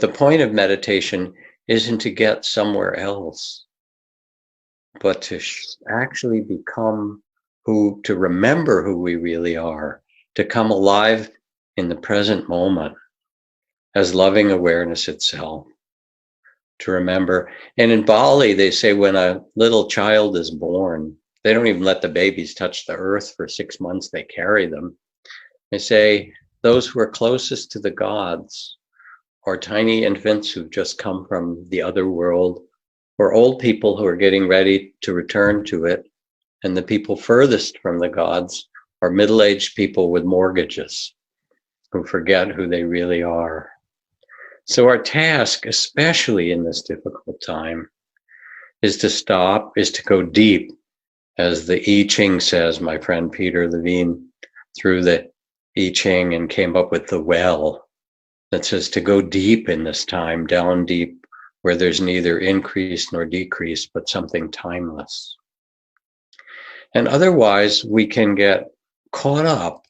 The point of meditation isn't to get somewhere else, but to actually become to remember who we really are, to come alive in the present moment as loving awareness itself, to remember. And in Bali, they say when a little child is born, they don't even let the babies touch the earth for 6 months, they carry them. They say those who are closest to the gods are tiny infants who've just come from the other world, or old people who are getting ready to return to it. And the people furthest from the gods are middle-aged people with mortgages who forget who they really are. So our task, especially in this difficult time, is to stop, is to go deep, as the 𝐼𝐚𝐲𝐬 says. My friend Peter Levine threw the 𝐼𝐚𝐲 and came up with the well that says to go deep in this time, down deep, where there's neither increase nor decrease, but something timeless. And otherwise, we can get caught up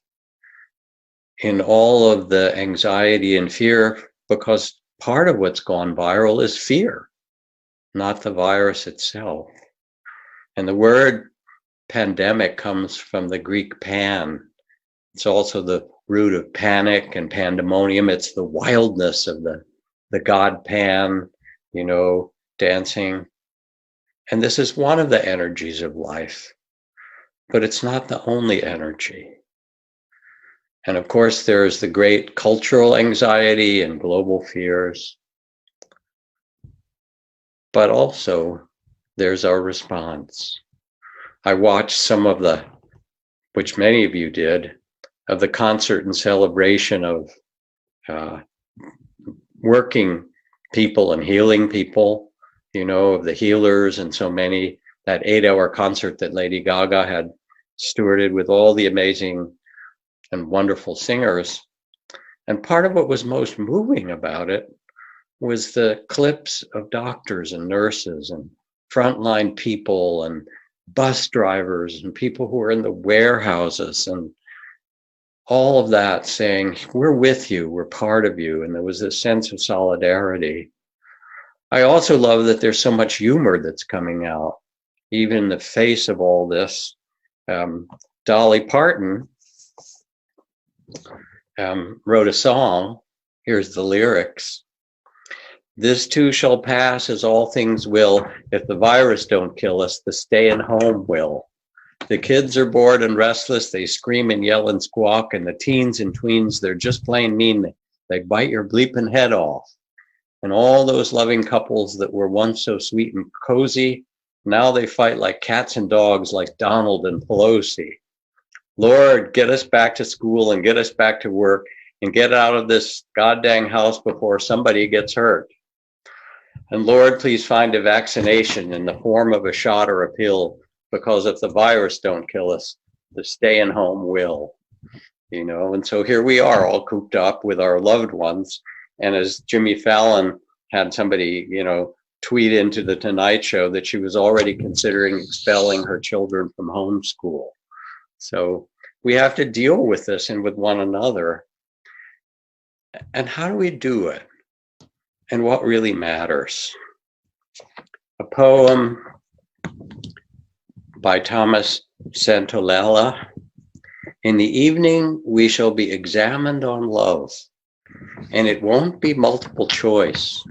in all of the anxiety and fear, because part of what's gone viral is fear, not the virus itself. And the word pandemic comes from the Greek pan. It's also the root of panic and pandemonium. It's the wildness of the god Pan, dancing. And this is one of the energies of life, but it's not the only energy. And of course, there's the great cultural anxiety and global fears. But also, there's our response. I watched some of which many of you did, of the concert and celebration of working people and healing people, of the healers and so many, that 8-hour concert that Lady Gaga had stewarded with all the amazing and wonderful singers. And part of what was most moving about it was the clips of doctors and nurses and frontline people and bus drivers and people who were in the warehouses and all of that saying, we're with you, we're part of you. And there was this sense of solidarity. I also love that there's so much humor that's coming out, even in the face of all this. Dolly Parton wrote a song. Here's the lyrics. This too shall pass as all things will. If the virus don't kill us, the staying home will. The kids are bored and restless. They scream and yell and squawk. And the teens and tweens, they're just plain mean. They bite your bleeping head off. And all those loving couples that were once so sweet and cozy, now they fight like cats and dogs, like Donald and Pelosi. Lord, get us back to school and get us back to work and get out of this goddamn house before somebody gets hurt. And Lord, please find a vaccination in the form of a shot or a pill, because if the virus don't kill us, the staying home will, And so here we are all cooped up with our loved ones. And as Jimmy Fallon had somebody, tweet into the Tonight Show that she was already considering expelling her children from homeschool. So we have to deal with this and with one another. And how do we do it? And what really matters? A poem by Thomas Santolella. In the evening, we shall be examined on love, and it won't be multiple choice.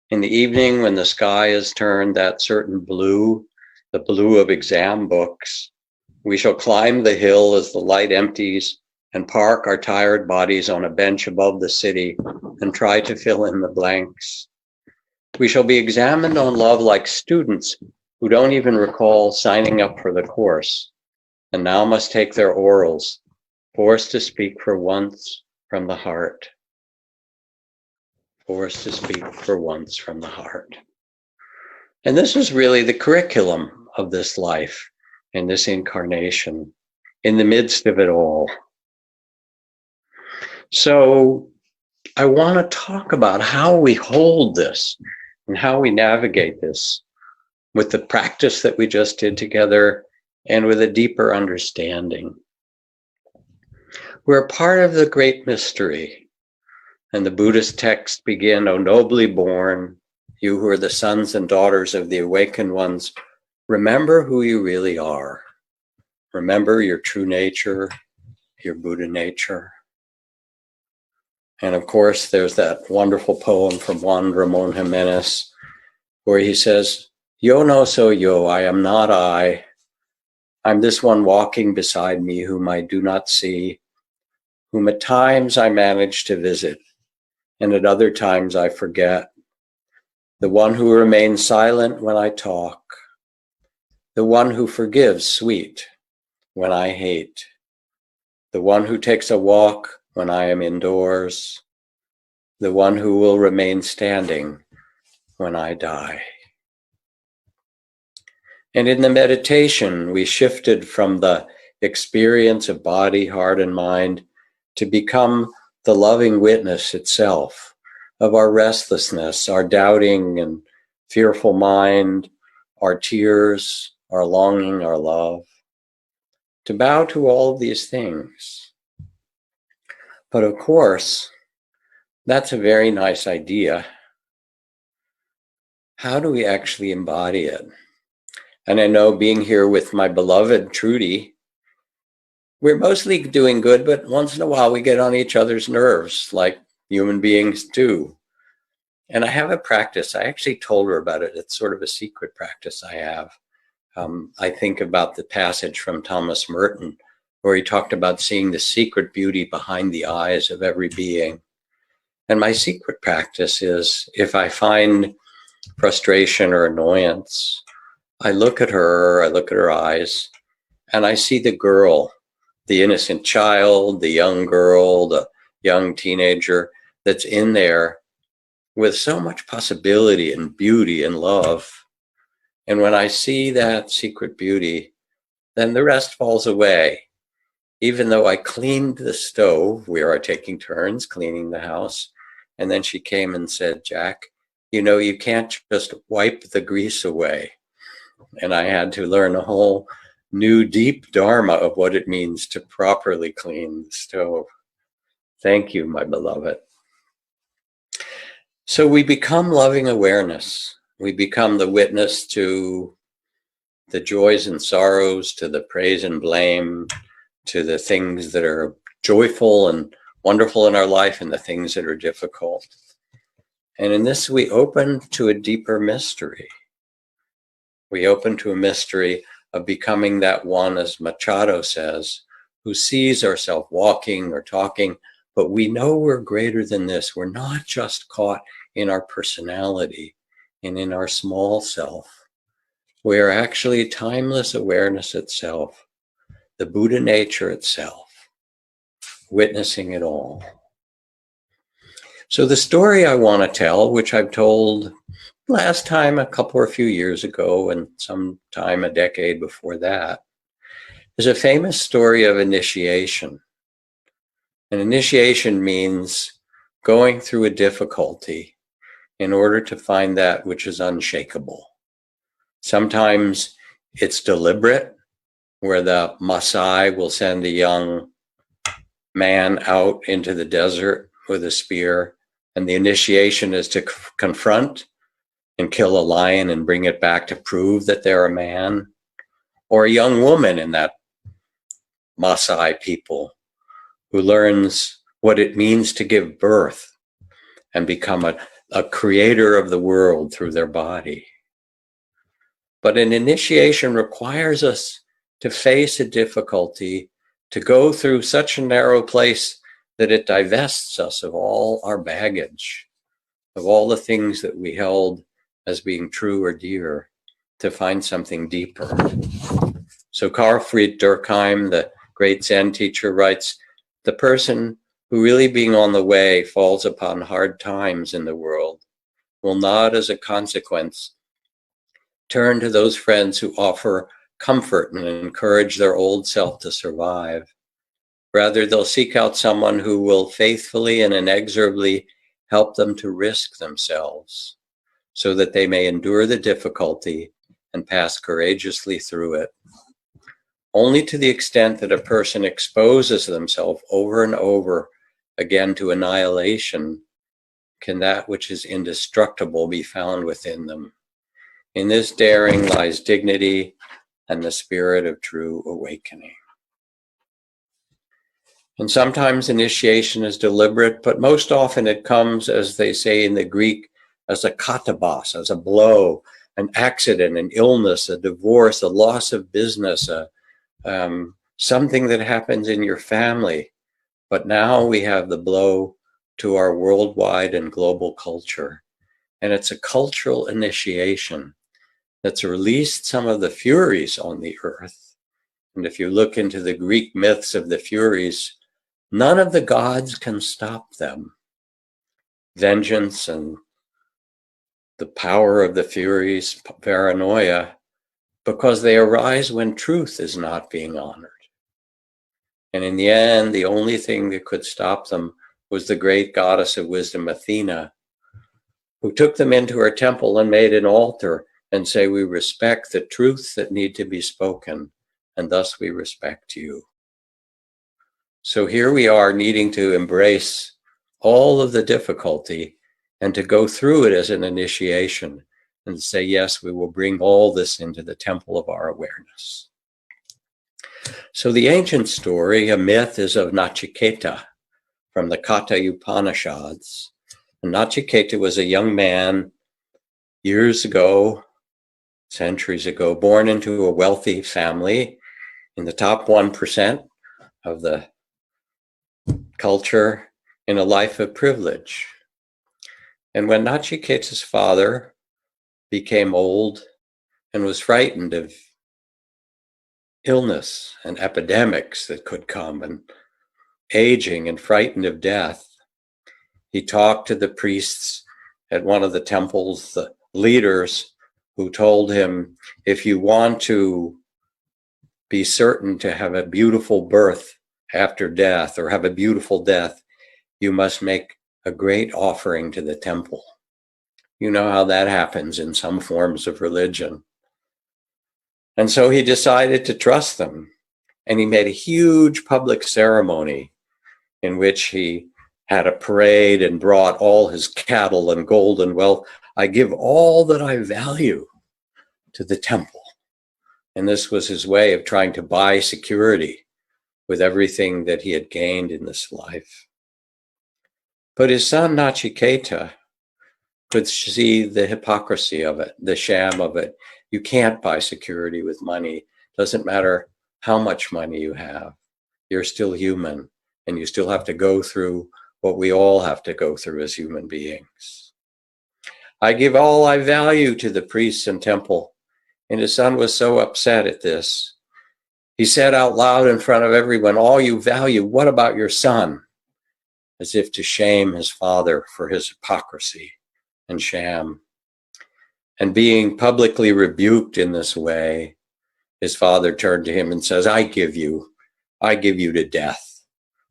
In the evening, when the sky is turned that certain blue, the blue of exam books, we shall climb the hill as the light empties and park our tired bodies on a bench above the city and try to fill in the blanks. We shall be examined on love like students who don't even recall signing up for the course and now must take their orals, forced to speak for once from the heart. Forced to speak for once from the heart. And this is really the curriculum of this life and this incarnation in the midst of it all. So I want to talk about how we hold this and how we navigate this with the practice that we just did together and with a deeper understanding. We're part of the great mystery And the Buddhist texts begin, "O nobly born, you who are the sons and daughters of the awakened ones, remember who you really are. Remember your true nature, your Buddha nature." And of course, there's that wonderful poem from Juan Ramon Jimenez, where he says, "Yo no soy yo, I am not I. I'm this one walking beside me whom I do not see, whom at times I manage to visit, and at other times I forget. The one who remains silent when I talk, the one who forgives sweet when I hate, the one who takes a walk when I am indoors, the one who will remain standing when I die." And in the meditation, we shifted from the experience of body, heart, and mind to become the loving witness itself of our restlessness, our doubting and fearful mind, our tears, our longing, our love, to bow to all of these things. But of course, that's a very nice idea. How do we actually embody it? And I know, being here with my beloved Trudy, we're mostly doing good, but once in a while we get on each other's nerves, like human beings do. And I have a practice. I actually told her about it. It's sort of a secret practice I have. I think about the passage from Thomas Merton, where he talked about seeing the secret beauty behind the eyes of every being. And my secret practice is, if I find frustration or annoyance, I look at her, I look at her eyes, and I see the girl, the innocent child, the young girl, the young teenager that's in there with so much possibility and beauty and love. And when I see that secret beauty, then the rest falls away. Even though I cleaned the stove, we are taking turns cleaning the house. And then she came and said, "Jack, you know, you can't just wipe the grease away." And I had to learn a whole new deep Dharma of what it means to properly clean the stove. Thank you, my beloved. So we become loving awareness. We become the witness to the joys and sorrows, to the praise and blame, to the things that are joyful and wonderful in our life and the things that are difficult. And in this, we open to a deeper mystery. We open to a mystery of becoming that one, as Machado says, who sees ourselves walking or talking, but we know we're greater than this. We're not just caught in our personality and in our small self. We are actually timeless awareness itself, the Buddha nature itself, witnessing it all. So the story I want to tell, which I've told last time a couple or few years ago and sometime a decade before that, is a famous story of initiation. And initiation means going through a difficulty in order to find that which is unshakable. Sometimes it's deliberate, where the Maasai will send a young man out into the desert with a spear, and the initiation is to confront and kill a lion and bring it back to prove that they're a man. Or a young woman in that Maasai people who learns what it means to give birth and become a creator of the world through their body. But an initiation requires us to face a difficulty, to go through such a narrow place that it divests us of all our baggage, of all the things that we held as being true or dear, to find something deeper. So Carl Fried Durkheim, the great Zen teacher, writes, "The person who, really being on the way, falls upon hard times in the world will not, as a consequence, turn to those friends who offer comfort and encourage their old self to survive. Rather, they'll seek out someone who will faithfully and inexorably help them to risk themselves so that they may endure the difficulty and pass courageously through it. Only to the extent that a person exposes themselves over and over again to annihilation, can that which is indestructible be found within them. In this daring lies dignity and the spirit of true awakening. And sometimes initiation is deliberate, but most often it comes, as they say in the Greek, as a katabas, as a blow, an accident, an illness, a divorce, a loss of business, something that happens in your family. But now we have the blow to our worldwide and global culture. And it's a cultural initiation that's released some of the Furies on the earth. And if you look into the Greek myths of the Furies, none of the gods can stop them. Vengeance and the power of the Furies, paranoia, because they arise when truth is not being honored. And in the end, the only thing that could stop them was the great goddess of wisdom, Athena, who took them into her temple and made an altar and say, we respect the truths that need to be spoken, and thus we respect you. So here we are needing to embrace all of the difficulty and to go through it as an initiation and say, yes, we will bring all this into the temple of our awareness. So the ancient story, a myth, is of Nachiketa from the Katha Upanishads. And Nachiketa was a young man years ago, centuries ago, born into a wealthy family in the top 1% of the culture in a life of privilege. And when Nachiketa's father became old and was frightened of illness and epidemics that could come and aging and frightened of death, he talked to the priests at one of the temples, the leaders, who told him, if you want to be certain to have a beautiful birth after death or have a beautiful death, you must make a great offering to the temple. You know how that happens in some forms of religion. And so he decided to trust them. And he made a huge public ceremony in which he had a parade and brought all his cattle and gold and wealth. I give all that I value to the temple. And this was his way of trying to buy security with everything that he had gained in this life. But his son Nachiketa could see the hypocrisy of it, the sham of it. You can't buy security with money. Doesn't matter how much money you have. You're still human, and you still have to go through what we all have to go through as human beings. I give all I value to the priests and temple. And his son was so upset at this. He said out loud in front of everyone, all you value, what about your son? As if to shame his father for his hypocrisy and sham. And being publicly rebuked in this way, his father turned to him and says, I give you to death.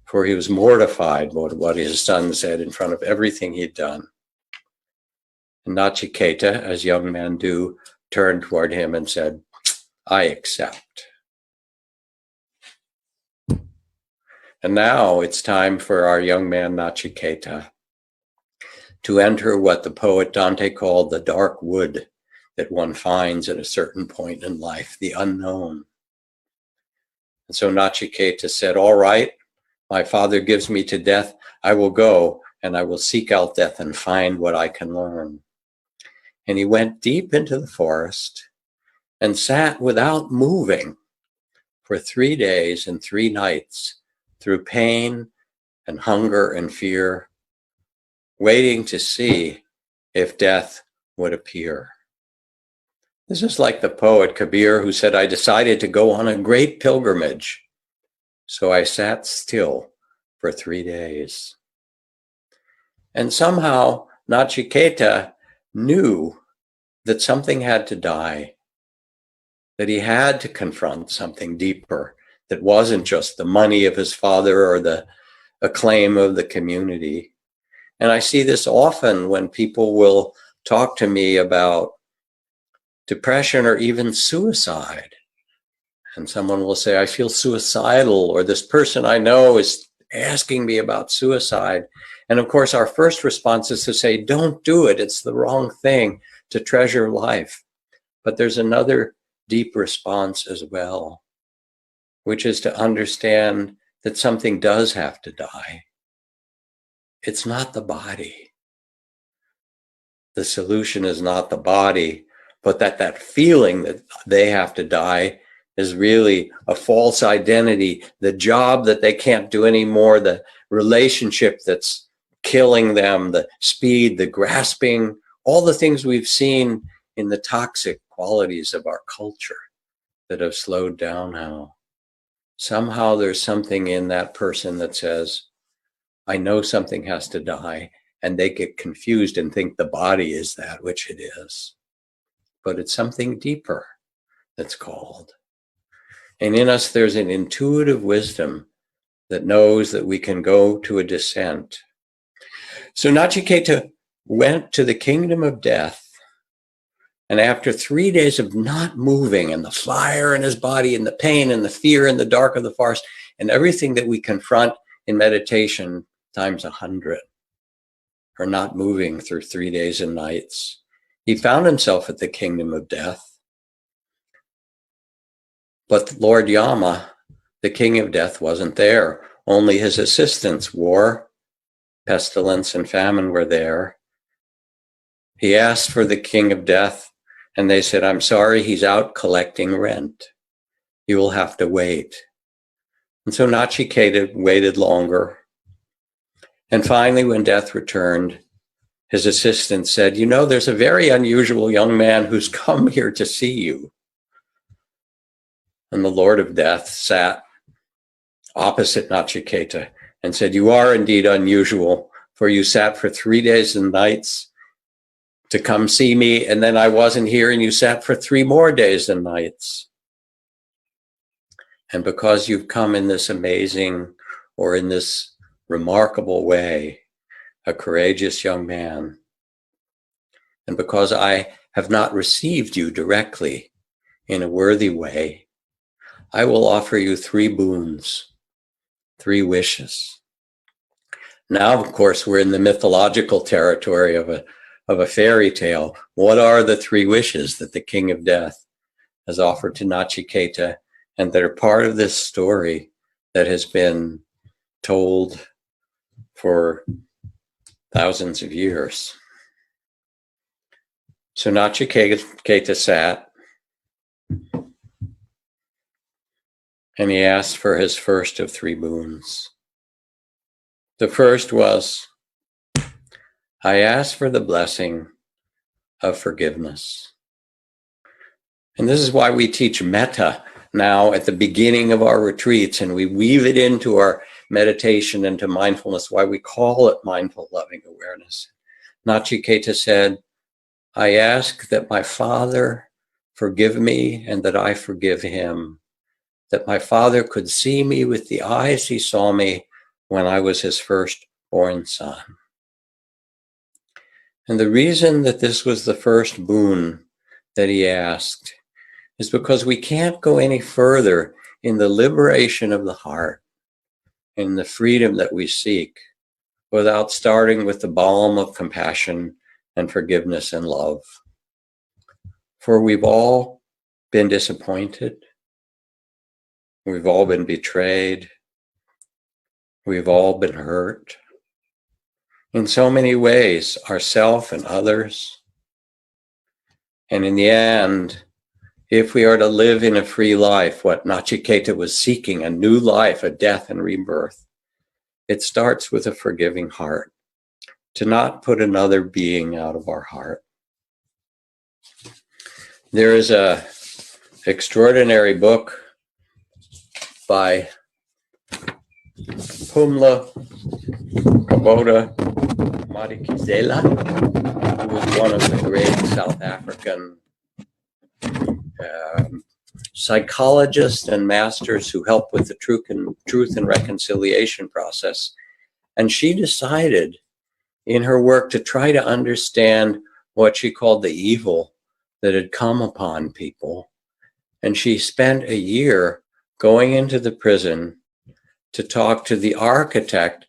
For he was mortified by what his son said in front of everything he'd done. And Nachiketa, as young men do, turned toward him and said, I accept. And now it's time for our young man Nachiketa to enter what the poet Dante called the dark wood that one finds at a certain point in life, the unknown. And so Nachiketa said, all right, my father gives me to death, I will go and I will seek out death and find what I can learn. And he went deep into the forest and sat without moving for 3 days and 3 nights through pain and hunger and fear, waiting to see if death would appear. This is like the poet Kabir, who said, I decided to go on a great pilgrimage, so I sat still for 3 days. And somehow Nachiketa knew that something had to die, that he had to confront something deeper that wasn't just the money of his father or the acclaim of the community. And I see this often when people will talk to me about depression or even suicide. And someone will say, I feel suicidal, or this person I know is asking me about suicide. And of course, our first response is to say, don't do it. It's the wrong thing to treasure life. But there's another deep response as well, which is to understand that something does have to die. It's not the body. The solution is not the body, but that feeling that they have to die is really a false identity. The job that they can't do anymore, the relationship that's killing them, the speed, the grasping, all the things we've seen in the toxic qualities of our culture that have slowed down now. Somehow there's something in that person that says, I know something has to die, and they get confused and think the body is that, which it is. But it's something deeper that's called. And in us, there's an intuitive wisdom that knows that we can go to a descent. So 𝐼𝐚𝐲𝐬 went to the kingdom of death, and after 3 days of not moving, and the fire in his body, and the pain, and the fear, and the dark of the forest, and everything that we confront in meditation times 100, or not moving through 3 days and nights, he found himself at the kingdom of death. But Lord Yama, the king of death, wasn't there. Only his assistants, war, pestilence, and famine were there. He asked for the king of death, and they said, I'm sorry, he's out collecting rent. You will have to wait. And so 𝐼𝐚𝐲𝐬 waited longer. And finally, when death returned, his assistant said, you know, there's a very unusual young man who's come here to see you. And the Lord of Death sat opposite 𝐼𝐚𝐲𝐬 and said, you are indeed unusual, for you sat for 3 days and nights to come see me, and then I wasn't here, and you sat for 3 more days and nights. And because you've come in this amazing, or in this remarkable way, a courageous young man, and because I have not received you directly in a worthy way, I will offer you 3 boons, 3 wishes. Now, of course, we're in the mythological territory of a fairy tale. What are the 3 wishes that the king of death has offered to 𝐼𝐚𝐲𝐬, and that are part of this story that has been told for thousands of years? So 𝐼𝐚𝐲𝐬 sat, and he asked for his first of 3 boons. The first was, I ask for the blessing of forgiveness. And this is why we teach metta now at the beginning of our retreats, and we weave it into our meditation and to mindfulness, why we call it mindful loving awareness. 𝐼𝐚𝐲𝐬 said, I ask that my Father forgive me and that I forgive him, that my Father could see me with the eyes he saw me when I was his firstborn son. And the reason that this was the first boon that he asked is because we can't go any further in the liberation of the heart, in the freedom that we seek, without starting with the balm of compassion and forgiveness and love. For we've all been disappointed. We've all been betrayed. We've all been hurt. In so many ways, ourselves and others. And in the end, if we are to live in a free life, what 𝐼𝐚𝐲𝐬 was seeking, a new life, a death and rebirth, it starts with a forgiving heart, to not put another being out of our heart. There is an extraordinary book by 𝐜𝐭 Madikizela, who was one of the great South African psychologists and masters who helped with the truth and reconciliation process. And she decided in her work to try to understand what she called the evil that had come upon people. And she spent a year going into the prison to talk to the architect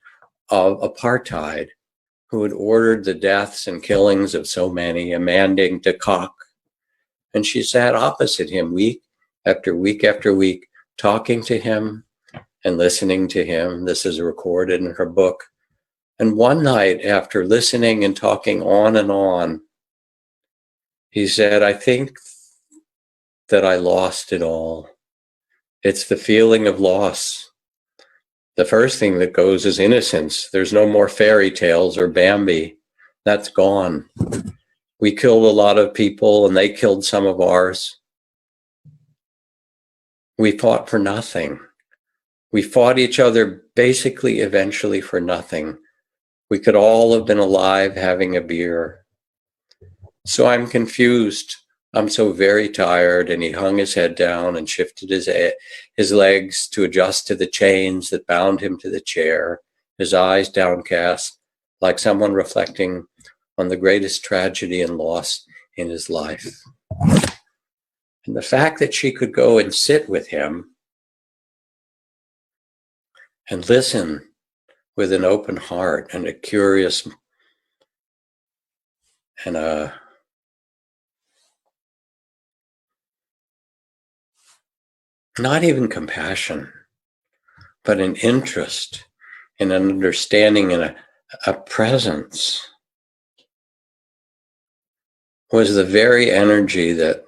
of apartheid, who had ordered the deaths and killings of so many, Amanda de Kock. And she sat opposite him week after week after week, talking to him and listening to him. This is recorded in her book. And one night, after listening and talking on and on, he said, I think that I lost it all. It's the feeling of loss. The first thing that goes is innocence. There's no more fairy tales or Bambi. That's gone. We killed a lot of people and they killed some of ours. We fought for nothing. We fought each other basically eventually for nothing. We could all have been alive having a beer. So I'm confused. I'm so very tired. And he hung his head down and shifted his legs to adjust to the chains that bound him to the chair, his eyes downcast, like someone reflecting on the greatest tragedy and loss in his life. And the fact that she could go and sit with him and listen with an open heart and a curious and a not even compassion, but an interest and an understanding and a presence was the very energy that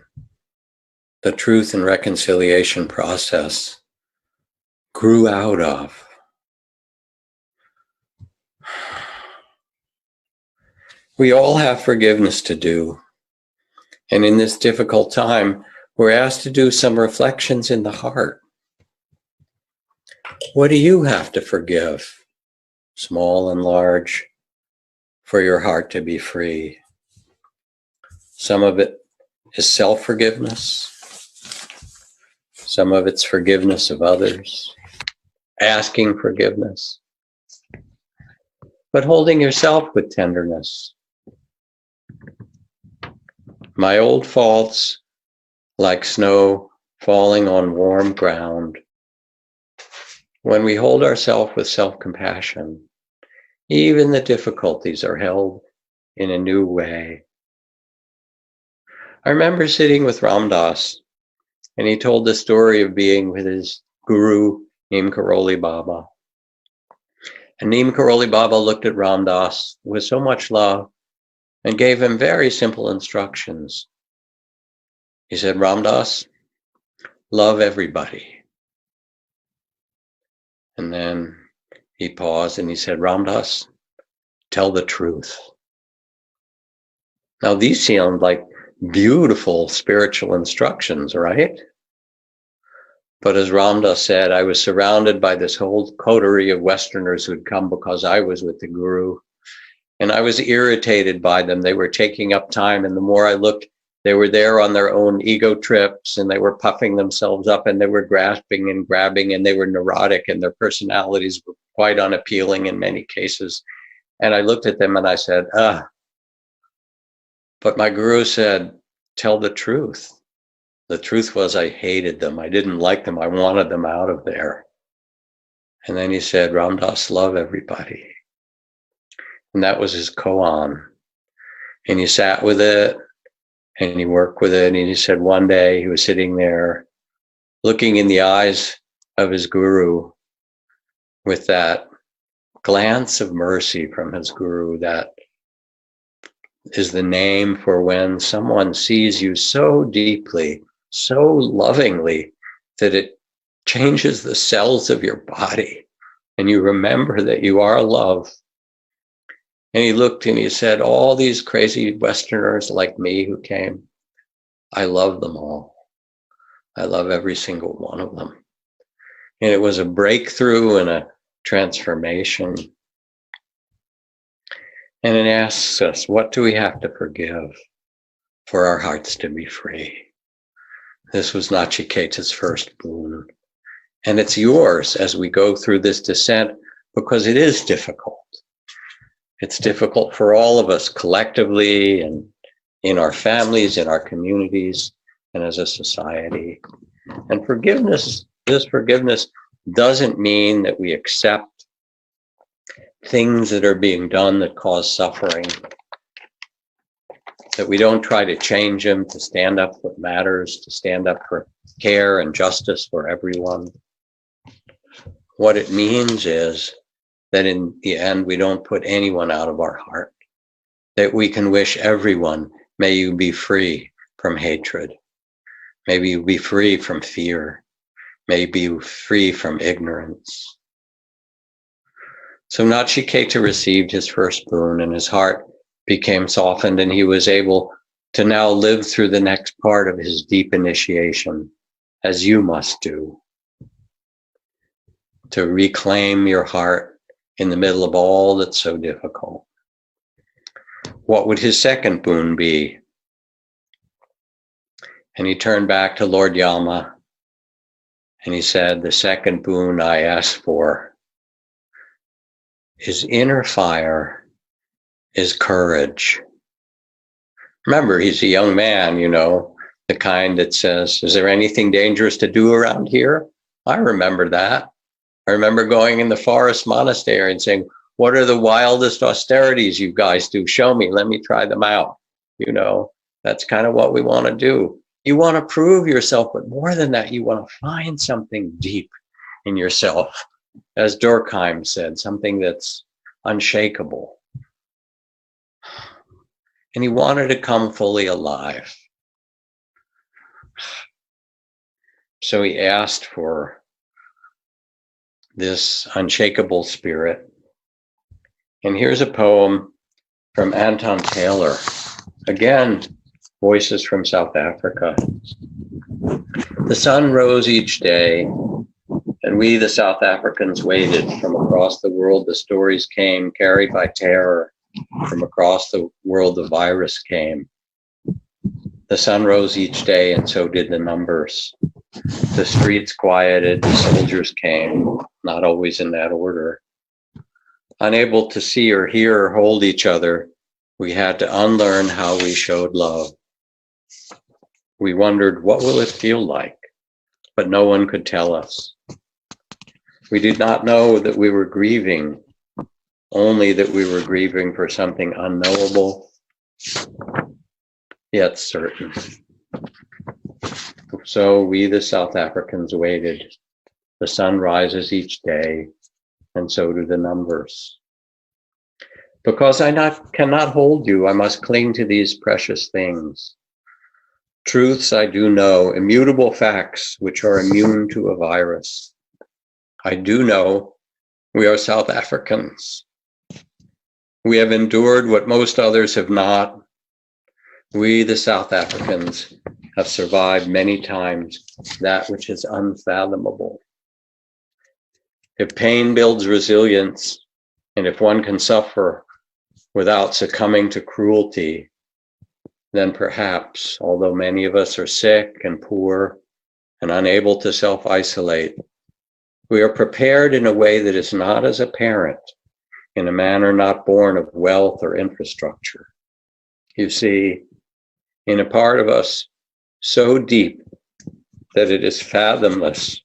the truth and reconciliation process grew out of. We all have forgiveness to do. And in this difficult time, we're asked to do some reflections in the heart. What do you have to forgive, small and large, for your heart to be free? Some of it is self-forgiveness. Some of it's forgiveness of others, asking forgiveness, but holding yourself with tenderness. My old faults, like snow falling on warm ground. When we hold ourselves with self-compassion, even the difficulties are held in a new way. I remember sitting with Ram Dass, and he told the story of being with his guru, 𝐼𝐚𝐲𝐬 Baba. And 𝐼𝐚𝐲𝐬 Baba looked at Ram Dass with so much love and gave him very simple instructions. He said, Ram Dass, love everybody. And then he paused and he said, Ram Dass, tell the truth. Now these sound like beautiful spiritual instructions, right? But as Ram Dass said, I was surrounded by this whole coterie of Westerners who'd come because I was with the guru. And I was irritated by them. They were taking up time. And the more I looked, they were there on their own ego trips and they were puffing themselves up and they were grasping and grabbing and they were neurotic and their personalities were quite unappealing in many cases. And I looked at them and I said, but my guru said, tell the truth. The truth was I hated them. I didn't like them. I wanted them out of there. And then he said, Ram Dass, love everybody. And that was his koan. And he sat with it and he worked with it. And he said one day he was sitting there looking in the eyes of his guru with that glance of mercy from his guru. That is the name for when someone sees you so deeply, so lovingly, that it changes the cells of your body and you remember that you are love. And he looked and he said, all these crazy Westerners like me who came, I love them all. I love every single one of them. And it was a breakthrough and a transformation. And it asks us, what do we have to forgive for our hearts to be free? This was 𝐼𝐚𝐲𝐬's first boon. And it's yours as we go through this descent, because it is difficult. It's difficult for all of us collectively and in our families, in our communities, and as a society. And forgiveness, this forgiveness doesn't mean that we accept things that are being done that cause suffering, that we don't try to change them, to stand up for what matters, to stand up for care and justice for everyone. What it means is that in the end, we don't put anyone out of our heart, that we can wish everyone, may you be free from hatred. May you be free from fear. May you be free from ignorance. So 𝐼𝐚𝐸𝐻 received his first boon, and his heart became softened, and he was able to now live through the next part of his deep initiation, as you must do, to reclaim your heart in the middle of all that's so difficult. What would his second boon be? And he turned back to Lord Yama, and he said, the second boon I ask for is inner fire, is courage. Remember, he's a young man, you know, the kind that says, is there anything dangerous to do around here? I remember that. I remember going in the forest monastery and saying, what are the wildest austerities you guys do? Show me, let me try them out. You know, that's kind of what we want to do. You want to prove yourself, but more than that, you want to find something deep in yourself. As Durkheim said, something that's unshakable. And he wanted to come fully alive. So he asked for this unshakable spirit. And here's a poem from Anton Taylor. Again, voices from South Africa. The sun rose each day, and we, the South Africans, waited. From across the world, the stories came, carried by terror. From across the world, the virus came. The sun rose each day, and so did the numbers. The streets quieted, the soldiers came, not always in that order. Unable to see or hear or hold each other, we had to unlearn how we showed love. We wondered, what will it feel like? But no one could tell us. We did not know that we were grieving, only that we were grieving for something unknowable, yet certain. So we, the South Africans, waited. The sun rises each day, and so do the numbers. Because I cannot hold you, I must cling to these precious things. Truths I do know, immutable facts which are immune to a virus. I do know we are South Africans. We have endured what most others have not. We, the South Africans, have survived many times that which is unfathomable. If pain builds resilience, and if one can suffer without succumbing to cruelty, then perhaps, although many of us are sick and poor and unable to self-isolate, we are prepared in a way that is not as apparent, in a manner not born of wealth or infrastructure. You see, in a part of us so deep that it is fathomless,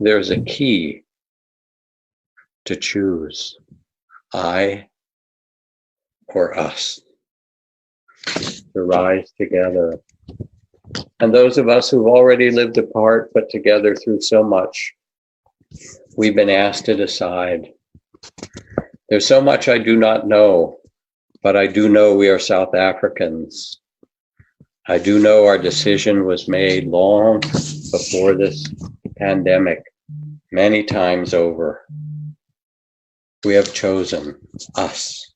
there's a key to choose, I or us, to rise together. And those of us who've already lived apart but together through so much, we've been asked to decide. There's so much I do not know, but I do know we are South Africans. I do know our decision was made long before this pandemic, many times over. We have chosen us.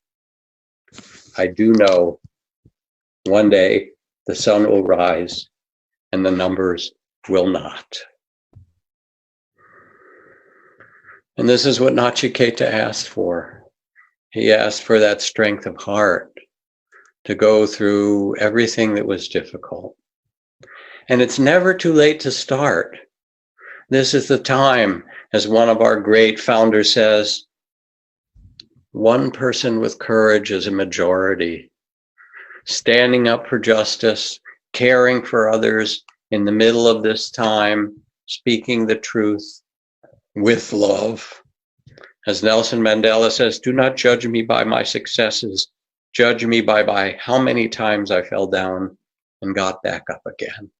I do know one day the sun will rise and the numbers will not. And this is what 𝐼𝐚𝐸𝐻 asked for. He asked for that strength of heart to go through everything that was difficult. And it's never too late to start. This is the time, as one of our great founders says, one person with courage is a majority. Standing up for justice, caring for others in the middle of this time, speaking the truth, with love. As Nelson Mandela says, do not judge me by my successes. Judge me by how many times I fell down and got back up again.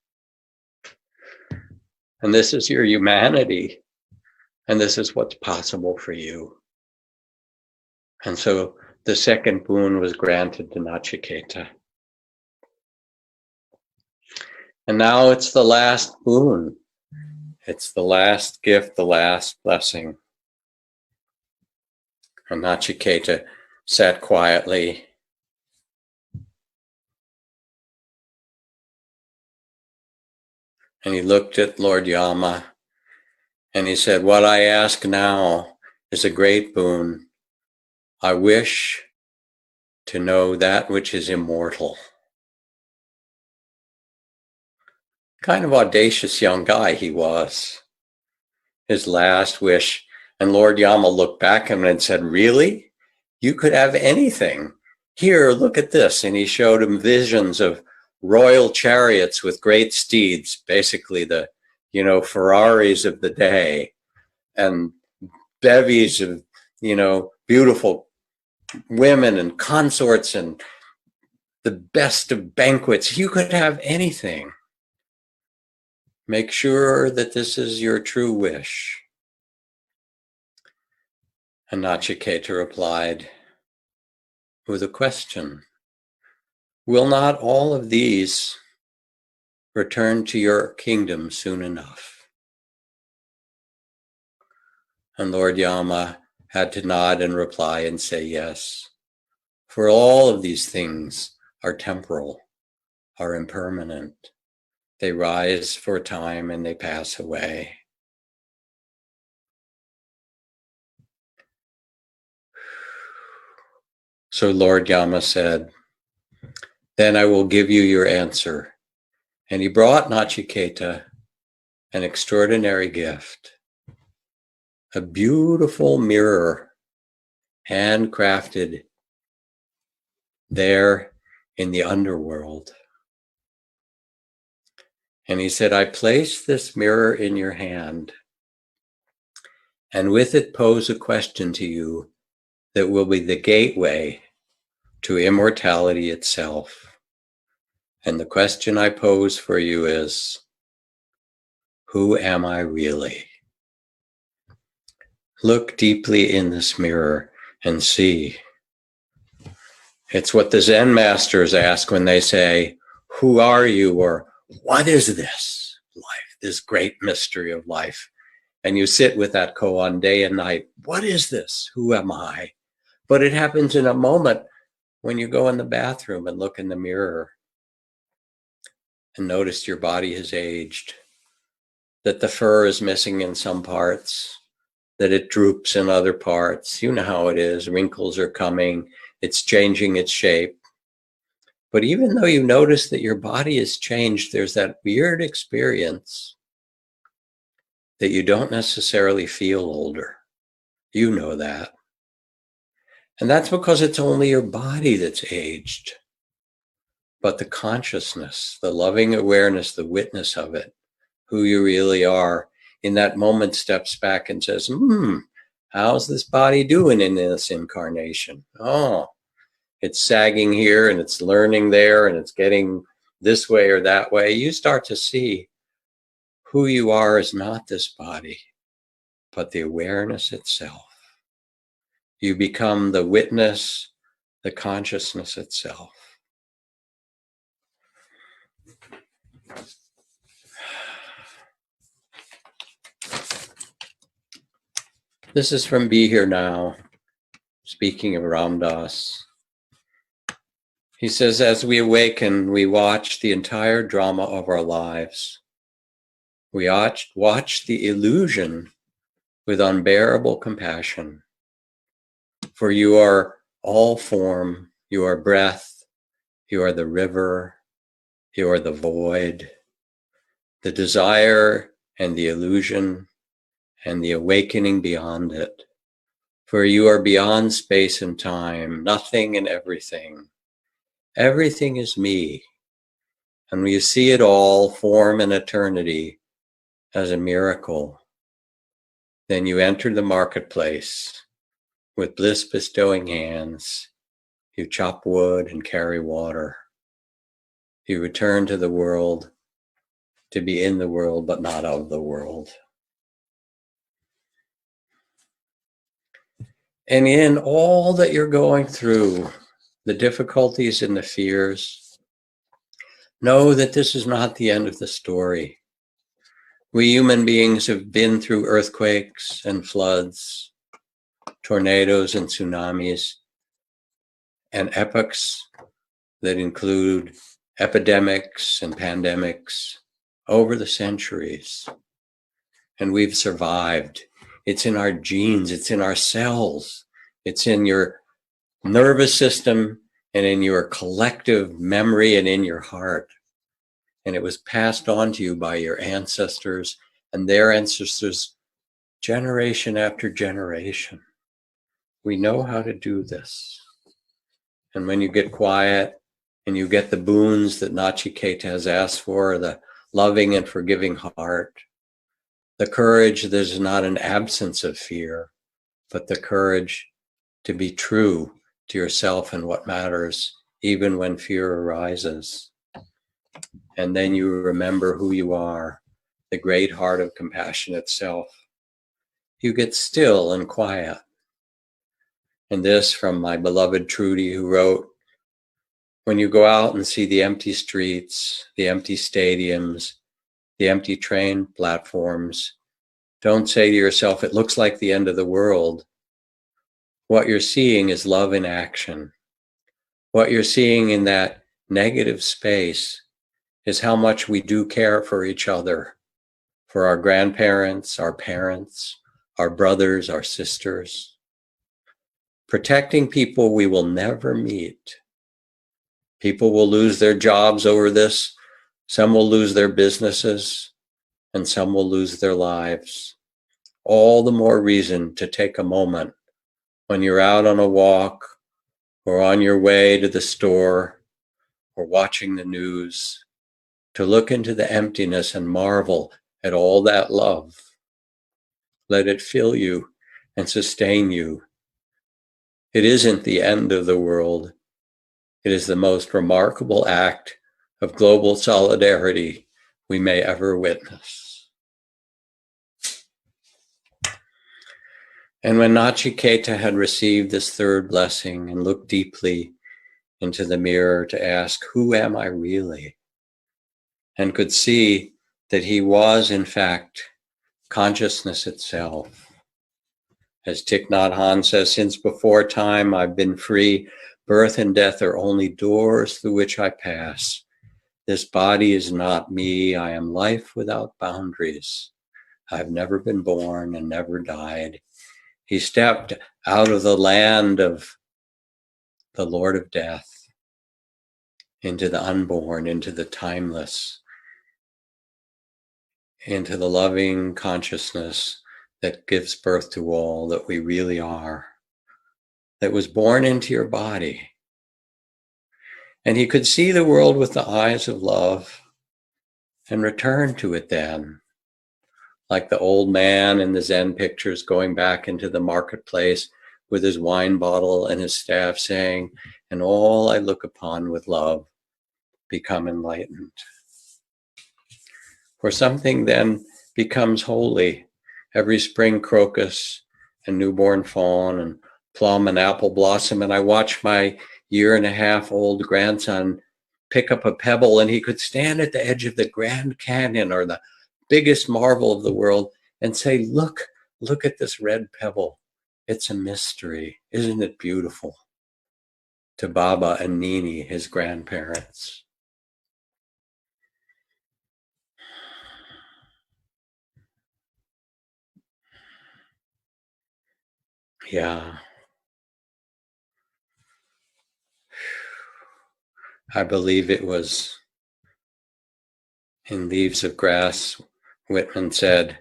And this is your humanity. And this is what's possible for you. And so the second boon was granted to 𝐼𝐸𝐴𝐻. And now it's the last boon. It's the last gift, the last blessing. And 𝐼𝐸𝐴𝐻 sat quietly. And he looked at Lord Yama and he said, what I ask now is a great boon. I wish to know that which is immortal. Kind of audacious young guy he was. His last wish. And Lord Yama looked back at him and said, really? You could have anything. Here, look at this. And he showed him visions of royal chariots with great steeds, basically the, Ferraris of the day, and bevies of, beautiful women and consorts and the best of banquets. You could have anything. Make sure that this is your true wish. And 𝐼𝐸𝐴𝐻 replied with a question. Will not all of these return to your kingdom soon enough? And Lord Yama had to nod and reply and say yes. For all of these things are temporal, are impermanent. They rise for a time and they pass away. So Lord Yama said, then I will give you your answer. And he brought 𝐼𝐸𝐴𝐻 an extraordinary gift, a beautiful mirror, handcrafted there in the underworld. And he said, I place this mirror in your hand, and with it pose a question to you that will be the gateway to immortality itself. And the question I pose for you is, who am I really? Look deeply in this mirror and see. It's what the Zen masters ask when they say, who are you? Or what is this life, this great mystery of life? And you sit with that koan day and night. What is this? Who am I? But it happens in a moment when you go in the bathroom and look in the mirror and notice your body has aged, that the fur is missing in some parts, that it droops in other parts. You know how it is. Wrinkles are coming. It's changing its shape. But even though you notice that your body has changed, there's that weird experience that you don't necessarily feel older. You know that. And that's because it's only your body that's aged. But the consciousness, the loving awareness, the witness of it, who you really are, in that moment steps back and says, how's this body doing in this incarnation? Oh, it's sagging here and it's learning there and it's getting this way or that way. You start to see who you are is not this body, but the awareness itself. You become the witness, the consciousness itself. This is from Be Here Now, speaking of Ram Dass. He says, as we awaken, we watch the entire drama of our lives. We watch the illusion with unbearable compassion. For you are all form, you are breath, you are the river, you are the void, the desire and the illusion, and the awakening beyond it. For you are beyond space and time, nothing and everything. Everything is me. And we see it all, form and eternity, as a miracle. Then you enter the marketplace with bliss-bestowing hands. You chop wood and carry water. You return to the world to be in the world, but not of the world. And in all that you're going through, the difficulties and the fears, know that this is not the end of the story. We human beings have been through earthquakes and floods, tornadoes and tsunamis, and epochs that include epidemics and pandemics over the centuries. And we've survived. It's in our genes, it's in our cells, it's in your nervous system and in your collective memory and in your heart. And it was passed on to you by your ancestors and their ancestors, generation after generation. We know how to do this. And when you get quiet and you get the boons that 𝐼𝐚𝐲𝐬 has asked for, the loving and forgiving heart, the courage, there's not an absence of fear, but the courage to be true to yourself and what matters, even when fear arises. And then you remember who you are, the great heart of compassionate self. You get still and quiet. And this from my beloved Trudy, who wrote, when you go out and see the empty streets, the empty stadiums, the empty train platforms, don't say to yourself, it looks like the end of the world. What you're seeing is love in action. What you're seeing in that negative space is how much we do care for each other, for our grandparents, our parents, our brothers, our sisters. Protecting people we will never meet. People will lose their jobs over this. Some will lose their businesses, and some will lose their lives. All the more reason to take a moment when you're out on a walk or on your way to the store or watching the news to look into the emptiness and marvel at all that love. Let it fill you and sustain you. It isn't the end of the world. It is the most remarkable act of global solidarity we may ever witness. And when 𝐼𝐚𝐲𝐬 had received this third blessing and looked deeply into the mirror to ask, who am I really? And could see that he was, in fact, consciousness itself. As Thich Nhat Hanh says, since before time I've been free. Birth and death are only doors through which I pass. This body is not me. I am life without boundaries. I've never been born and never died. He stepped out of the land of the Lord of Death into the unborn, into the timeless, into the loving consciousness that gives birth to all that we really are, that was born into your body. And he could see the world with the eyes of love and return to it then, like the old man in the Zen pictures going back into the marketplace with his wine bottle and his staff saying, and all I look upon with love become enlightened. For something then becomes holy. Every spring crocus and newborn fawn and plum and apple blossom. And I watched my 1.5-year-old grandson pick up a pebble, and he could stand at the edge of the Grand Canyon or the biggest marvel of the world and say, look at this red pebble. It's a mystery. Isn't it beautiful? To Baba and Nini, his grandparents. Yeah. I believe it was in Leaves of Grass, Whitman said,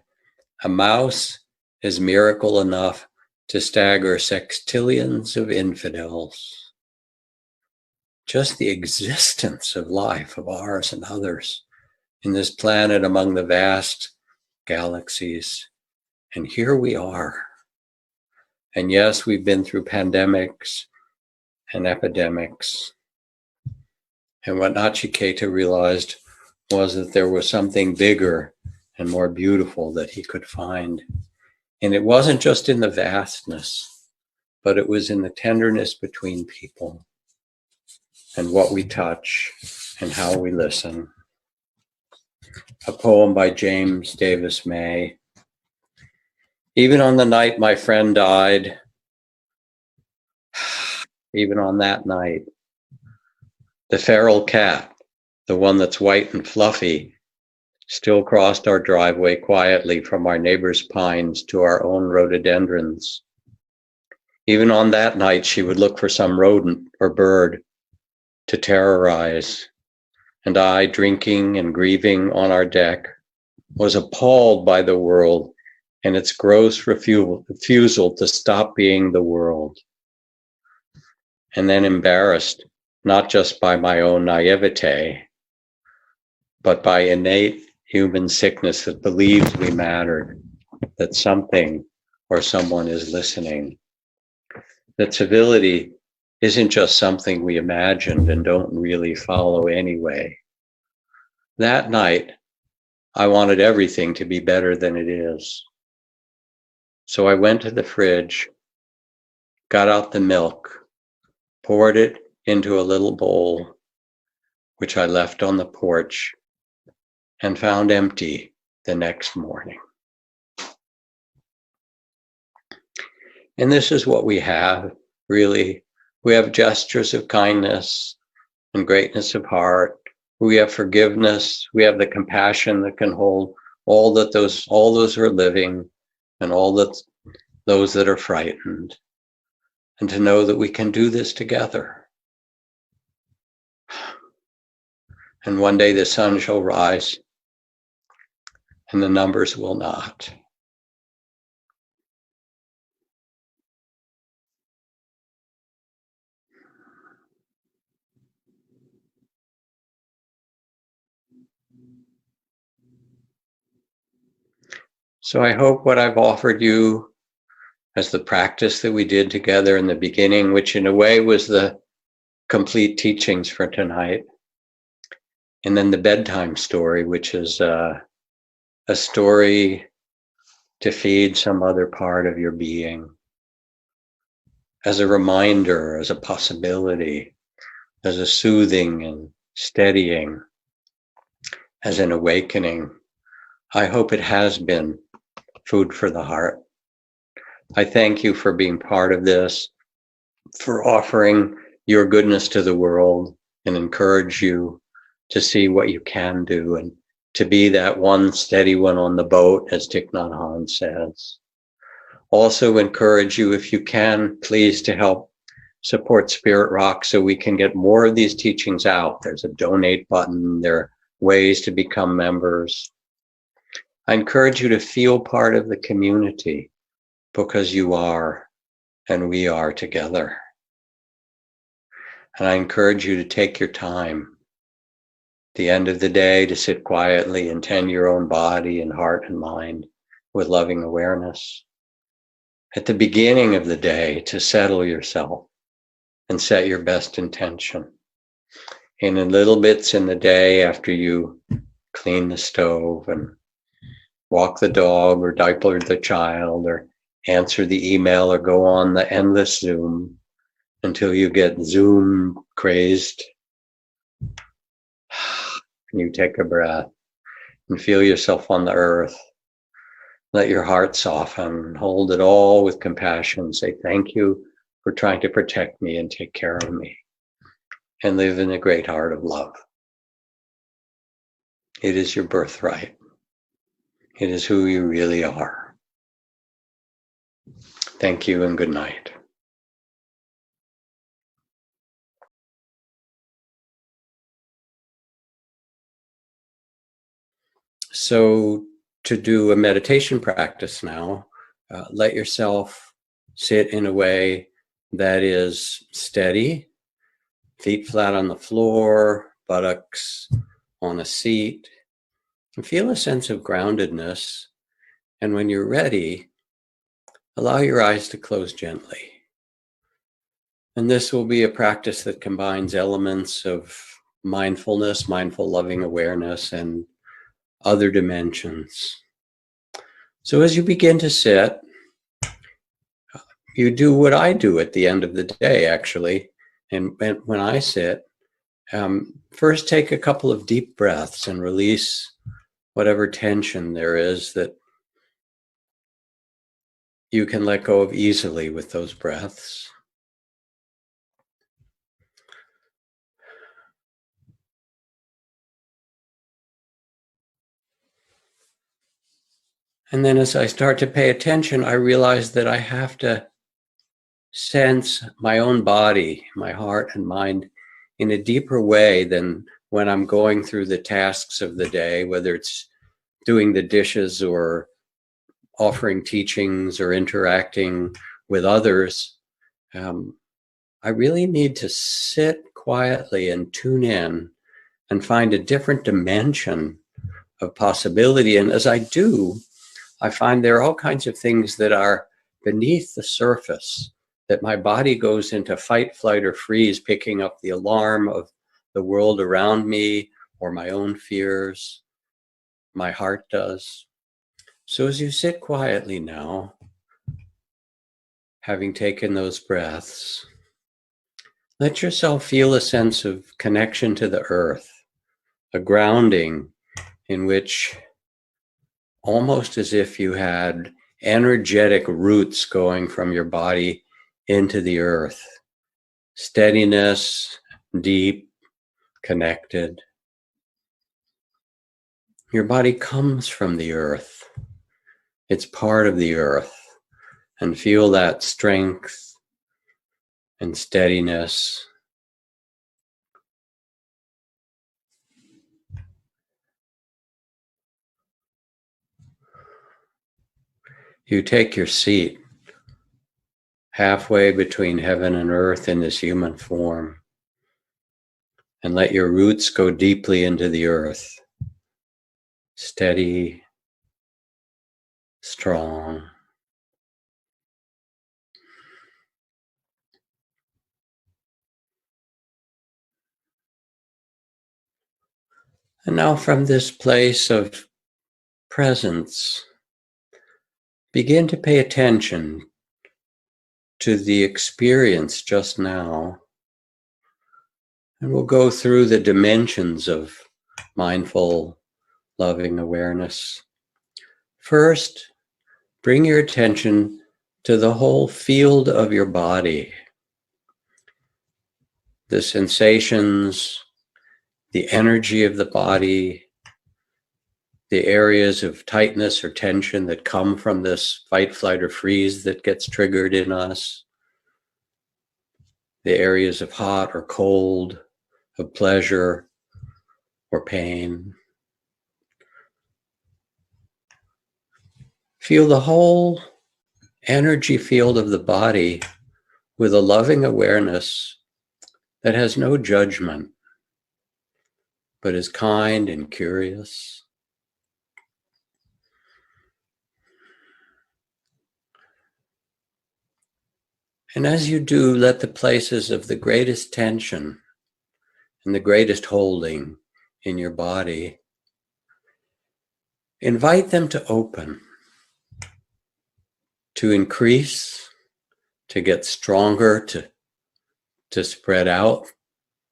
a mouse is miracle enough to stagger sextillions of infidels. Just the existence of life, of ours and others, in this planet among the vast galaxies, And here we are. And yes, we've been through pandemics and epidemics. And what 𝐜𝐴𝐽 realized was that there was something bigger and more beautiful that he could find. And it wasn't just in the vastness, but it was in the tenderness between people and what we touch and how we listen. A poem by James Davis May. Even on the night my friend died, even on that night, the feral cat, the one that's white and fluffy, still crossed our driveway quietly from our neighbor's pines to our own rhododendrons. Even on that night, she would look for some rodent or bird to terrorize. And I, drinking and grieving on our deck, was appalled by the world and its gross refusal to stop being the world. And then embarrassed, not just by my own naivete, but by innate human sickness that believes we mattered, that something or someone is listening. That civility isn't just something we imagined and don't really follow anyway. That night, I wanted everything to be better than it is. So I went to the fridge, got out the milk, poured it into a little bowl, which I left on the porch, and found empty the next morning. And this is what we have, really. We have gestures of kindness and greatness of heart. We have forgiveness. We have the compassion that can hold all those who are living and all those that are frightened. And to know that we can do this together. And one day the sun shall rise and the numbers will not. So I hope what I've offered you as the practice that we did together in the beginning, which in a way was the complete teachings for tonight, and then the bedtime story, which is a story to feed some other part of your being, as a reminder, as a possibility, as a soothing and steadying, as an awakening. I hope it has been food for the heart. I thank you for being part of this, for offering your goodness to the world, and encourage you to see what you can do and to be that one steady one on the boat, as Thich Nhat Hanh says. Also encourage you, if you can, please, to help support Spirit Rock so we can get more of these teachings out. There's a donate button. There are ways to become members. I encourage you to feel part of the community, because you are and we are together. And I encourage you to take your time at the end of the day to sit quietly and tend your own body and heart and mind with loving awareness. At the beginning of the day, to settle yourself and set your best intention. And in little bits in the day, after you clean the stove and walk the dog or diaper the child or answer the email or go on the endless Zoom until you get Zoom crazed, and you take a breath and feel yourself on the earth. Let your heart soften, hold it all with compassion. Say, thank you for trying to protect me and take care of me, and live in the great heart of love. It is your birthright. It is who you really are. Thank you and good night. So to do a meditation practice now, let yourself sit in a way that is steady, feet flat on the floor, buttocks on a seat, and feel a sense of groundedness And when you're ready, allow your eyes to close gently. And this will be a practice that combines elements of mindfulness, mindful loving awareness, and other dimensions. So as you begin to sit, you do what I do at the end of the day, actually. And when I sit, first take a couple of deep breaths and release whatever tension there is that you can let go of easily with those breaths. And then as I start to pay attention, I realize that I have to sense my own body, my heart and mind in a deeper way than when I'm going through the tasks of the day, whether it's doing the dishes or offering teachings or interacting with others. I really need to sit quietly and tune in and find a different dimension of possibility. And as I do, I find there are all kinds of things that are beneath the surface, that my body goes into fight, flight, or freeze, picking up the alarm of the world around me or my own fears. My heart does. So as you sit quietly now, having taken those breaths, let yourself feel a sense of connection to the earth, a grounding in which, almost as if you had energetic roots going from your body into the earth. Steadiness, deep, connected. Your body comes from the earth. It's part of the earth. And feel that strength and steadiness. You take your seat halfway between heaven and earth in this human form, and let your roots go deeply into the earth. Steady, strong. And now from this place of presence, begin to pay attention to the experience just now. And we'll go through the dimensions of mindful, loving awareness. First, bring your attention to the whole field of your body. The sensations, the energy of the body, the areas of tightness or tension that come from this fight, flight, or freeze that gets triggered in us, the areas of hot or cold, of pleasure or pain. Feel the whole energy field of the body with a loving awareness that has no judgment, but is kind and curious. And as you do, let the places of the greatest tension and the greatest holding in your body, invite them to open, to increase, to get stronger, to spread out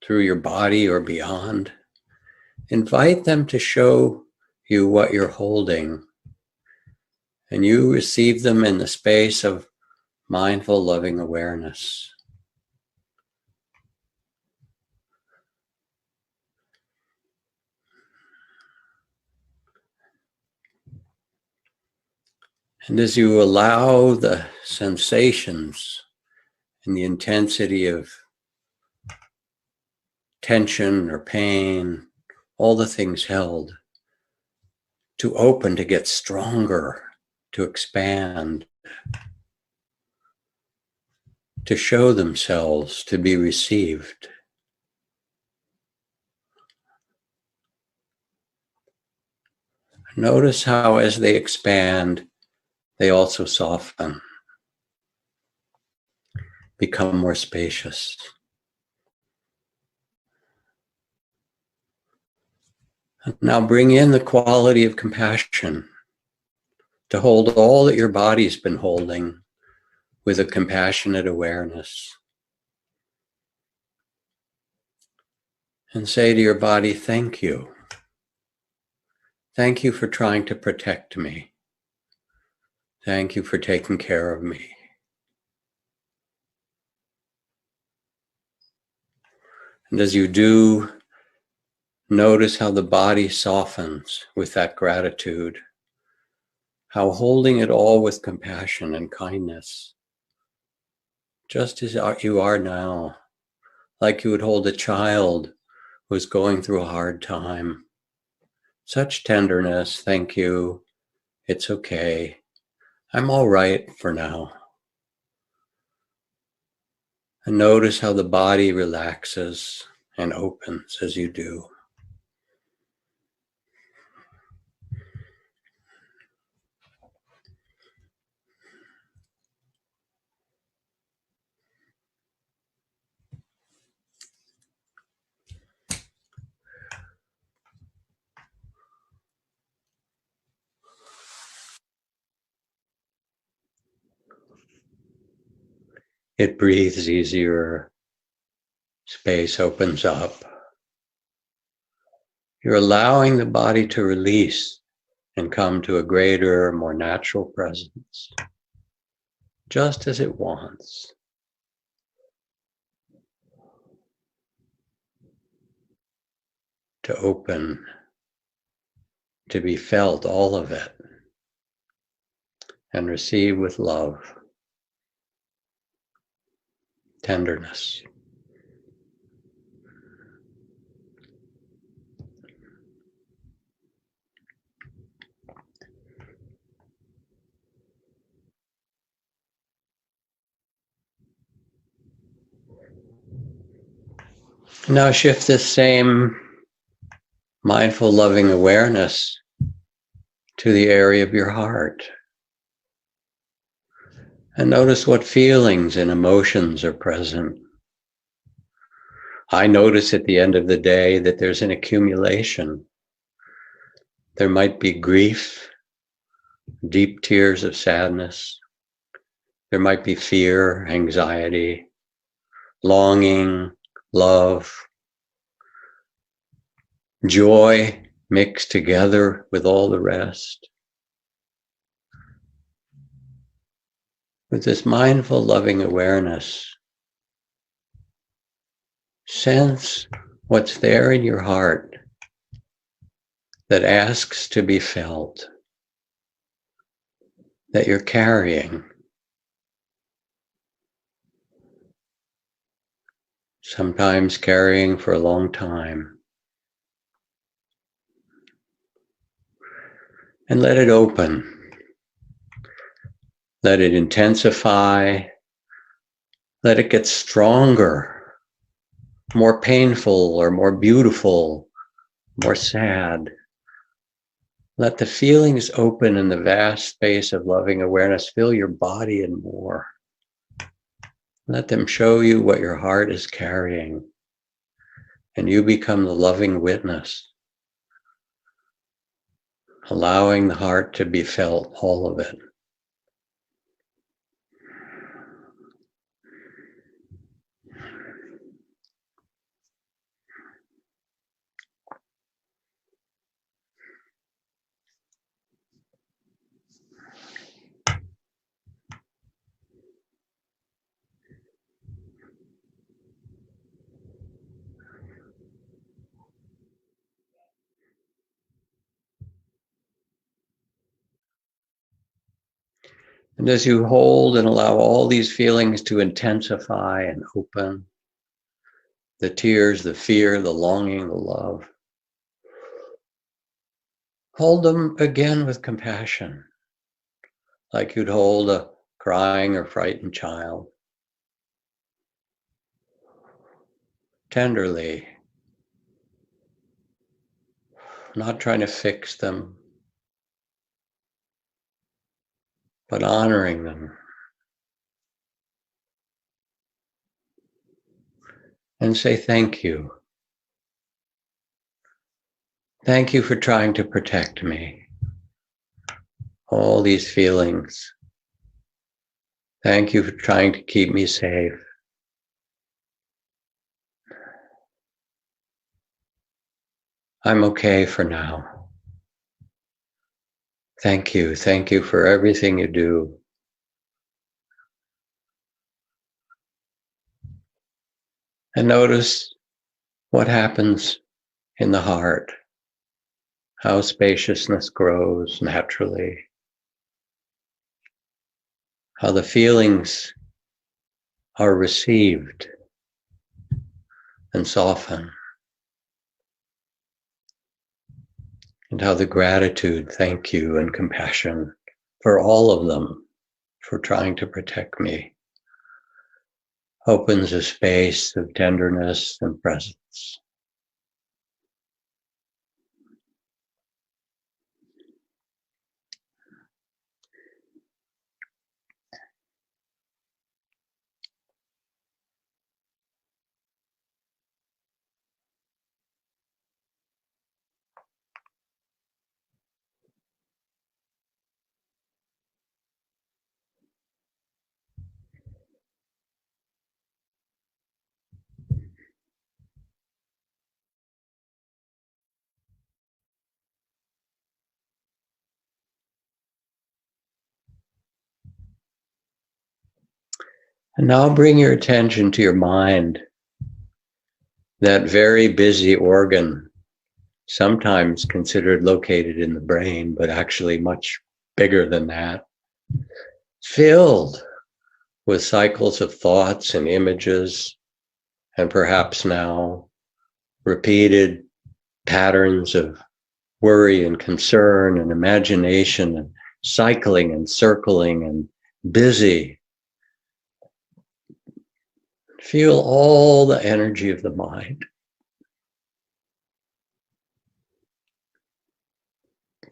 through your body or beyond. Invite them to show you what you're holding, and you receive them in the space of mindful, loving awareness. And as you allow the sensations and the intensity of tension or pain, all the things held, to open, to get stronger, to expand, to show themselves, to be received. Notice how as they expand, they also soften, become more spacious. And now bring in the quality of compassion to hold all that your body's been holding with a compassionate awareness. And say to your body, thank you. Thank you for trying to protect me. Thank you for taking care of me. And as you do, notice how the body softens with that gratitude, how holding it all with compassion and kindness, just as you are now, like you would hold a child who's going through a hard time. Such tenderness, thank you, it's okay, I'm all right for now. And notice how the body relaxes and opens as you do. It breathes easier, space opens up. You're allowing the body to release and come to a greater, more natural presence, just as it wants. To open, to be felt, all of it, and receive with love, tenderness. Now shift this same mindful, loving awareness to the area of your heart. And notice what feelings and emotions are present. I notice at the end of the day that there's an accumulation. There might be grief, deep tears of sadness. There might be fear, anxiety, longing, love, joy mixed together with all the rest. With this mindful, loving awareness, sense what's there in your heart that asks to be felt, that you're carrying. Sometimes carrying for a long time. And let it open. Let it intensify. Let it get stronger, more painful or more beautiful, more sad. Let the feelings open in the vast space of loving awareness fill your body and more. Let them show you what your heart is carrying, and you become the loving witness, allowing the heart to be felt, all of it. And as you hold and allow all these feelings to intensify and open, the tears, the fear, the longing, the love, hold them again with compassion, like you'd hold a crying or frightened child. Tenderly, not trying to fix them, but honoring them. And say thank you. Thank you for trying to protect me. All these feelings. Thank you for trying to keep me safe. I'm okay for now. Thank you. Thank you for everything you do. And notice what happens in the heart, how spaciousness grows naturally, how the feelings are received and soften, and how the gratitude, thank you, and compassion for all of them, for trying to protect me, opens a space of tenderness and presence. And now bring your attention to your mind, that very busy organ, sometimes considered located in the brain, but actually much bigger than that, filled with cycles of thoughts and images, and perhaps now repeated patterns of worry and concern and imagination and cycling and circling and busy. Feel all the energy of the mind.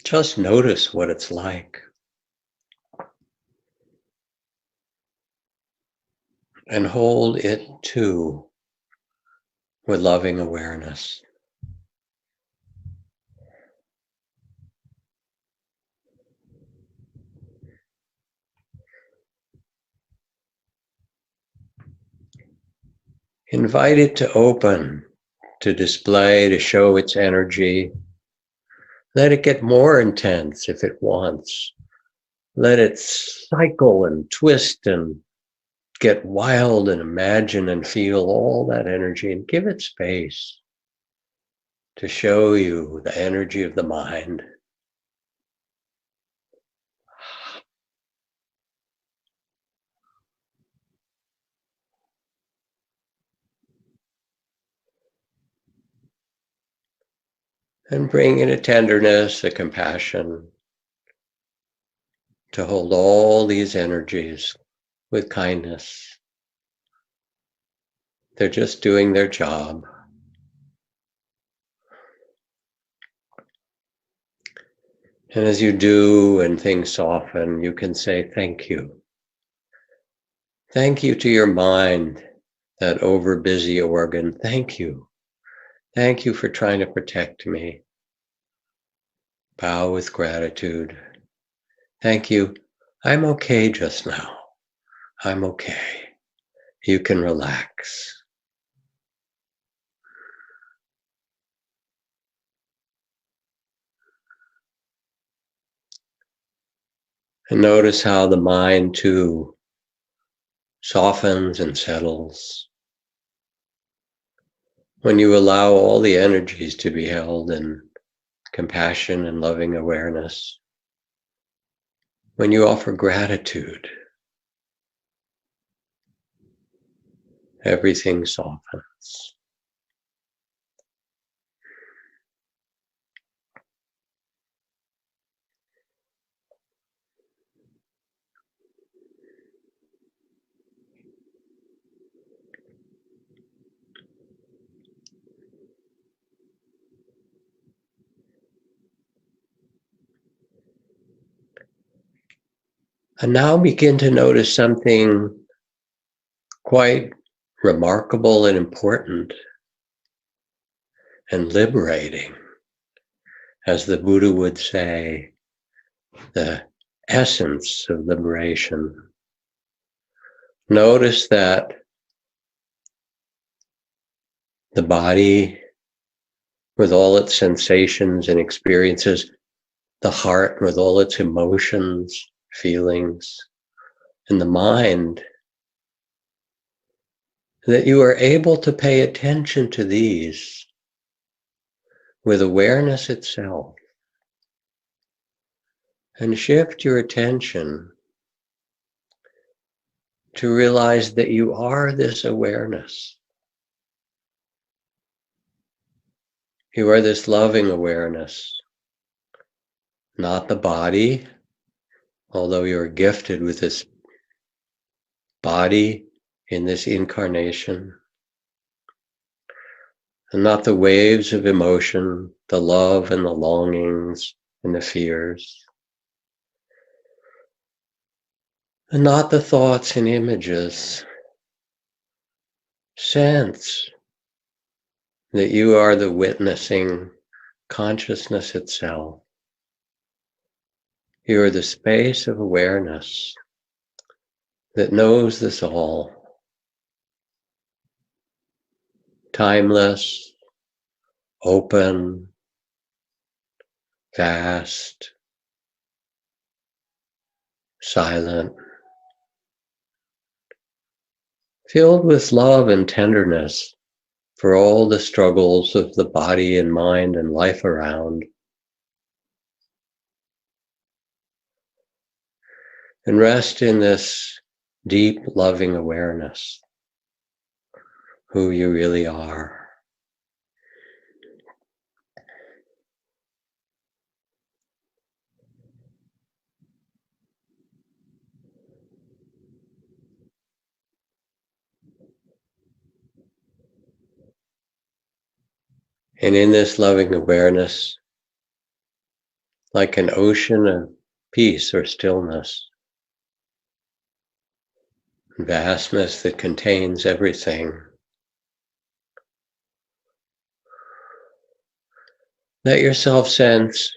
Just notice what it's like. And hold it too with loving awareness. Invite it to open, to display, to show its energy. Let it get more intense if it wants. Let it cycle and twist and get wild and imagine and feel all that energy, and give it space to show you the energy of the mind. And bring in a tenderness, a compassion, to hold all these energies with kindness. They're just doing their job. And as you do and things soften, you can say thank you. Thank you to your mind, that overbusy organ. Thank you. Thank you for trying to protect me. Bow with gratitude. Thank you. I'm okay just now. I'm okay. You can relax. And notice how the mind too softens and settles when you allow all the energies to be held in compassion and loving awareness. When you offer gratitude, everything softens. And now begin to notice something quite remarkable and important and liberating. As the Buddha would say, the essence of liberation. Notice that the body, with all its sensations and experiences, the heart with all its emotions, feelings, and the mind, that you are able to pay attention to these with awareness itself and shift your attention to realize that you are this awareness. You are this loving awareness, not the body, although you are gifted with this body in this incarnation, and not the waves of emotion, the love and the longings and the fears, and not the thoughts and images. Sense that you are the witnessing consciousness itself. You are the space of awareness that knows this all. Timeless, open, vast, silent, filled with love and tenderness for all the struggles of the body and mind and life around. And rest in this deep, loving awareness, who you really are. And in this loving awareness, like an ocean of peace or stillness, vastness that contains everything, let yourself sense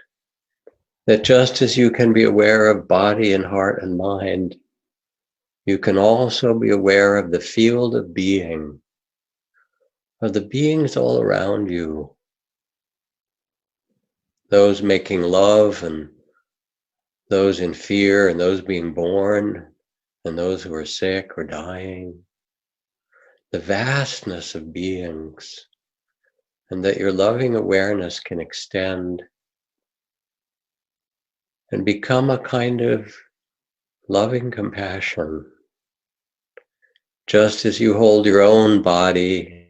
that just as you can be aware of body and heart and mind, you can also be aware of the field of being, of the beings all around you, those making love and those in fear and those being born and those who are sick or dying, the vastness of beings, and that your loving awareness can extend and become a kind of loving compassion. Just as you hold your own body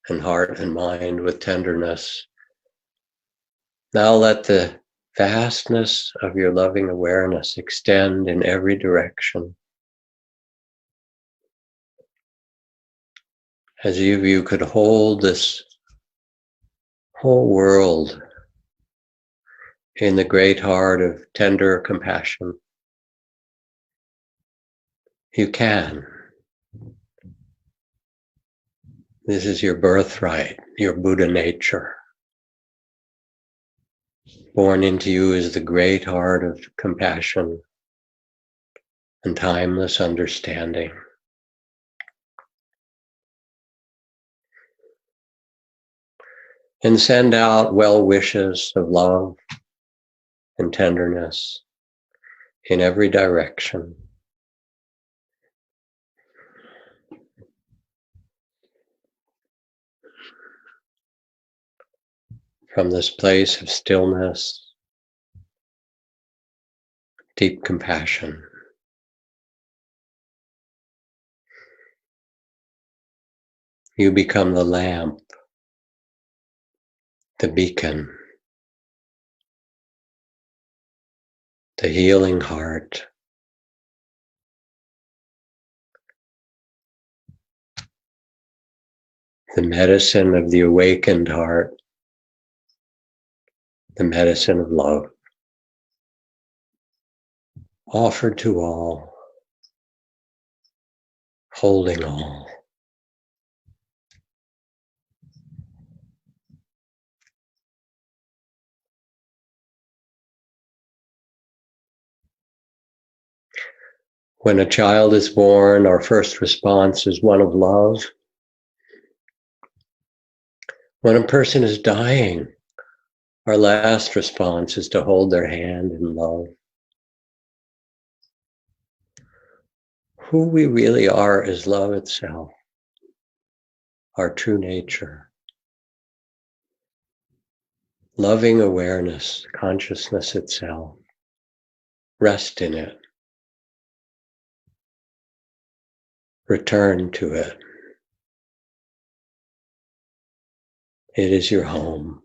and heart and mind with tenderness, now let the vastness of your loving awareness extend in every direction. As if you could hold this whole world in the great heart of tender compassion. You can. This is your birthright, your Buddha nature. Born into you is the great heart of compassion and timeless understanding. And send out well wishes of love and tenderness in every direction. From this place of stillness, deep compassion. You become the lamp, the beacon, the healing heart, the medicine of the awakened heart, the medicine of love. offered to all, holding all. When a child is born, our first response is one of love. When a person is dying, our last response is to hold their hand in love. Who we really are is love itself, our true nature. Loving awareness, consciousness itself. Rest in it. Return to it. It is your home.